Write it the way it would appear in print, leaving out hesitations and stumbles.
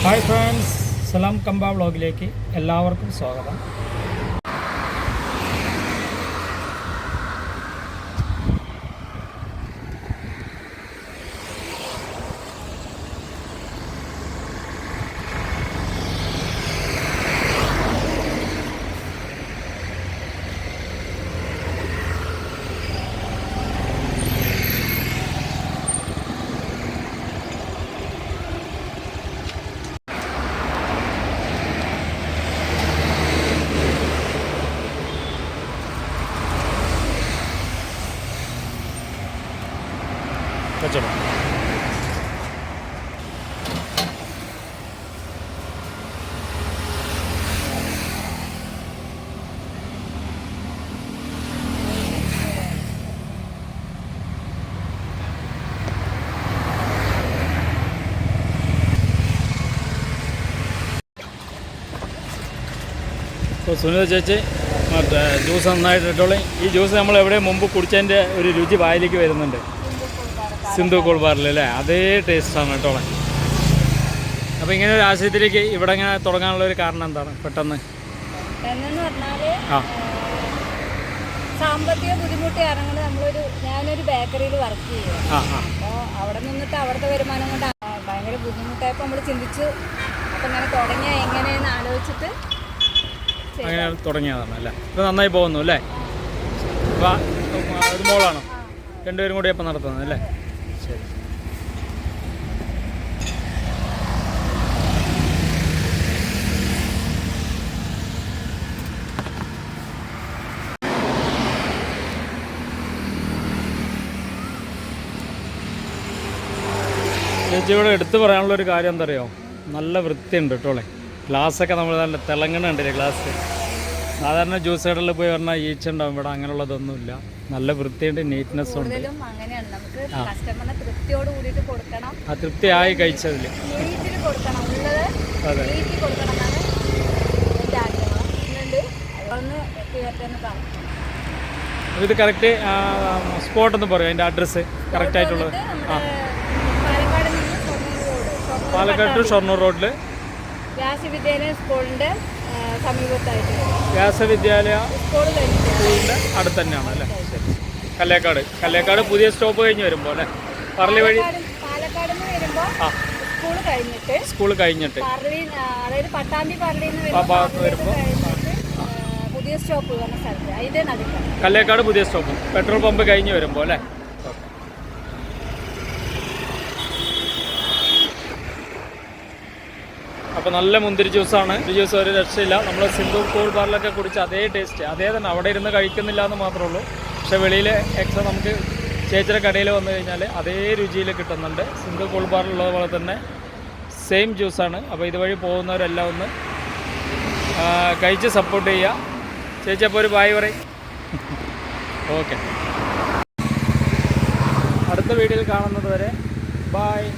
Hi friends, സലാം കമ്പ വ്ളോഗിലേക്ക് എല്ലാവർക്കും സ്വാഗതം. കച്ചവടം ഇപ്പോൾ സുനിത ചേച്ചി മറ്റേ ജ്യൂസ് നന്നായിട്ട് ഇട്ടോളി. ഈ ജ്യൂസ് നമ്മൾ എവിടെ മുമ്പ് കുടിച്ചതിൻ്റെ ഒരു രുചി വായിലേക്ക് വരുന്നുണ്ട്. സിന്ധു കൂൾ ബാറിൽ അല്ലേ, അതേ ടേസ്റ്റാണ് കേട്ടോളെ. അപ്പോൾ ഇങ്ങനെ ഒരു ആശയത്തിലേക്ക് ഇവിടെ ഇങ്ങനെ തുടങ്ങാനുള്ള ഒരു കാരണം എന്താണ്? പെട്ടെന്ന് സാമ്പത്തിക ബുദ്ധിമുട്ട് കാരണം ഞാനൊരു ബേക്കറിയിൽ വർക്ക് ചെയ്യുക. അപ്പോൾ അവിടെ നിന്നിട്ട് അവിടുത്തെ വരുമാനം കൊണ്ട് ഭയങ്കര ബുദ്ധിമുട്ടായപ്പോൾ നമ്മൾ ചിന്തിച്ചു, അപ്പം ഇങ്ങനെ തുടങ്ങിയ എങ്ങനെയെന്ന് ആലോചിച്ചിട്ട് അങ്ങനെ തുടങ്ങിയതാണ് അല്ലേ. ഇപ്പോൾ നന്നായി പോകുന്നു അല്ലേ. അപ്പോൾ ഒരു മോളാണോ? രണ്ടുപേരും കൂടി അപ്പം നടത്തുന്നത് അല്ലേ. ശരി. ചേച്ചിയോട് എടുത്തു പറയാനുള്ളൊരു കാര്യം എന്താ അറിയോ, നല്ല വൃത്തിയുണ്ട് കേട്ടോളെ. ഗ്ലാസ്സൊക്കെ നമ്മൾ നല്ല തിളങ്ങണുണ്ടല്ലേ ഗ്ലാസ്. സാധാരണ ജ്യൂസ് കടലിൽ പോയി പറഞ്ഞാൽ ഈച്ച ഉണ്ടാവും, ഇവിടെ അങ്ങനെയുള്ളതൊന്നുമില്ല. നല്ല വൃത്തിയുണ്ട്, നീറ്റ്നെസ് ഉണ്ട്. ആ തൃപ്തിയായി കഴിച്ചതിൽ അതെ. ഇത് കറക്റ്റ് സ്പോട്ടൊന്ന് പറയും, അതിൻ്റെ അഡ്രസ്സ് കറക്റ്റായിട്ടുള്ളത്. ആ, പാലക്കാട് ടു ഷൊർണൂർ റോഡിൽ വ്യാസവിദ്യാലയ സ്കൂളിൻ്റെ സമീപത്തായിട്ട്. വ്യാസവിദ്യാലയ സ്കൂളിൻ്റെ അടുത്ത് തന്നെയാണ് അല്ലേ. ശരി. കല്ലേക്കാട് പുതിയ സ്റ്റോപ്പ് കഴിഞ്ഞ് വരുമ്പോൾ അല്ലേ, പറളി വഴി പാലക്കാട് നിന്ന് വരുമ്പോൾ സ്കൂൾ കഴിഞ്ഞിട്ട് അതായത് പട്ടാമ്പി പറളിന്ന് വരുമ്പോൾ പുതിയ സ്റ്റോപ്പ് പറഞ്ഞ സ്ഥലത്ത് അതിൻ്റെ നടുക്കാണ് കല്ലേക്കാട് പുതിയ സ്റ്റോപ്പ്, പെട്രോൾ പമ്പ് കഴിഞ്ഞ് വരുമ്പോൾ അല്ലേ. അപ്പോൾ നല്ല മുന്തിരി ജ്യൂസാണ്. ഈ ജ്യൂസ് ഒരു രക്ഷയില്ല. നമ്മൾ സിന്ധു കൂൾ ബാറിലൊക്കെ കുടിച്ച് അതേ ടേസ്റ്റ്, അതേ തന്നെ. അവിടെ ഇരുന്ന് കഴിക്കുന്നില്ല എന്ന് മാത്രമേ ഉള്ളൂ. പക്ഷേ വെളിയിൽ എക്സ്ട്രാ നമുക്ക് ചേച്ചിയുടെ കടയിൽ വന്നു കഴിഞ്ഞാൽ അതേ രുചിയിൽ കിട്ടുന്നുണ്ട്. സിന്ധു കൂൾ ബാറിലുള്ളത് പോലെ തന്നെ സെയിം ജ്യൂസാണ്. അപ്പോൾ ഇതുവഴി പോകുന്നവരെല്ലാം ഒന്ന് കഴിച്ച് സപ്പോർട്ട് ചെയ്യുക. ചേച്ചി അപ്പോൾ ഒരു ബായ് പറയും. ഓക്കെ, അടുത്ത വീഡിയോയിൽ കാണുന്നത് വരെ ബായ്.